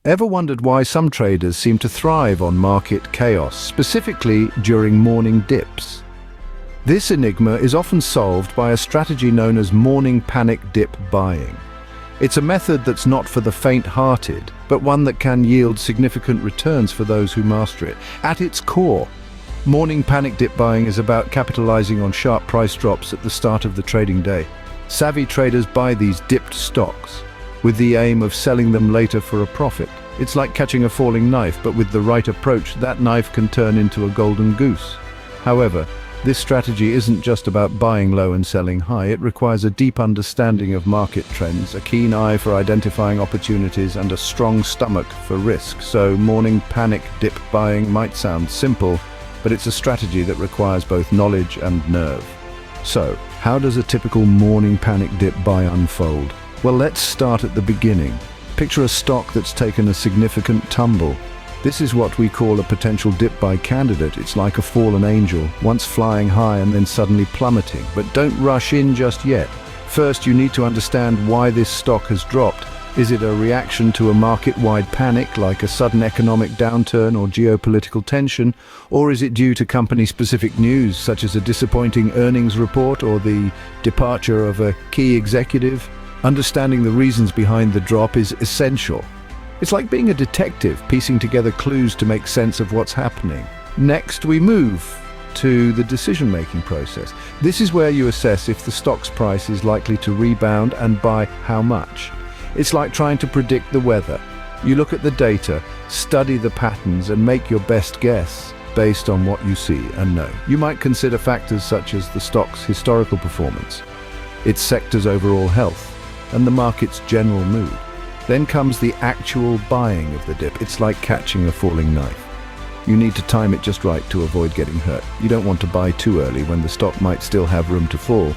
Ever wondered why some traders seem to thrive on market chaos, specifically during morning dips? This enigma is often solved by a strategy known as morning panic dip buying. It's a method that's not for the faint-hearted, but one that can yield significant returns for those who master it. At its core, morning panic dip buying is about capitalizing on sharp price drops at the start of the trading day. Savvy traders buy these dipped stocks with the aim of selling them later for a profit. It's like catching a falling knife, but with the right approach, that knife can turn into a golden goose. However, this strategy isn't just about buying low and selling high. It requires a deep understanding of market trends, a keen eye for identifying opportunities, and a strong stomach for risk. So morning panic dip buying might sound simple, but it's a strategy that requires both knowledge and nerve. So, how does a typical morning panic dip buy unfold? Well, let's start at the beginning. Picture a stock that's taken a significant tumble. This is what we call a potential dip buy candidate. It's like a fallen angel, once flying high and then suddenly plummeting. But don't rush in just yet. First, you need to understand why this stock has dropped. Is it a reaction to a market-wide panic, like a sudden economic downturn or geopolitical tension? Or is it due to company-specific news, such as a disappointing earnings report or the departure of a key executive? Understanding the reasons behind the drop is essential. It's like being a detective, piecing together clues to make sense of what's happening. Next, we move to the decision-making process. This is where you assess if the stock's price is likely to rebound and by how much. It's like trying to predict the weather. You look at the data, study the patterns, and make your best guess based on what you see and know. You might consider factors such as the stock's historical performance, its sector's overall health, and the market's general mood. Then comes the actual buying of the dip. It's like catching a falling knife. You need to time it just right to avoid getting hurt. You don't want to buy too early when the stock might still have room to fall,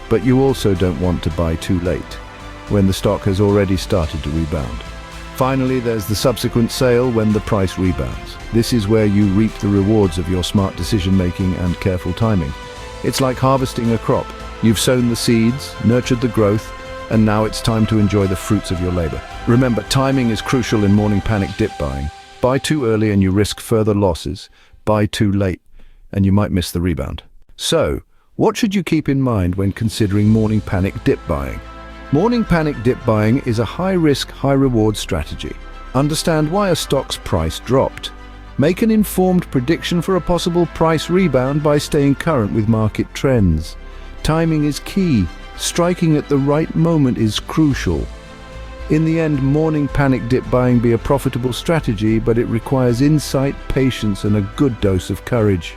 but you also don't want to buy too late when the stock has already started to rebound. Finally, there's the subsequent sale when the price rebounds. This is where you reap the rewards of your smart decision-making and careful timing. It's like harvesting a crop. You've sown the seeds, nurtured the growth, and now it's time to enjoy the fruits of your labor. Remember, timing is crucial in morning panic dip buying. Buy too early and you risk further losses. Buy too late and you might miss the rebound. So, what should you keep in mind when considering morning panic dip buying? Morning panic dip buying is a high-risk, high-reward strategy. Understand why a stock's price dropped. Make an informed prediction for a possible price rebound by staying current with market trends. Timing is key. Striking at the right moment is crucial. In the end, morning panic dip buying be a profitable strategy, but it requires insight, patience, and a good dose of courage.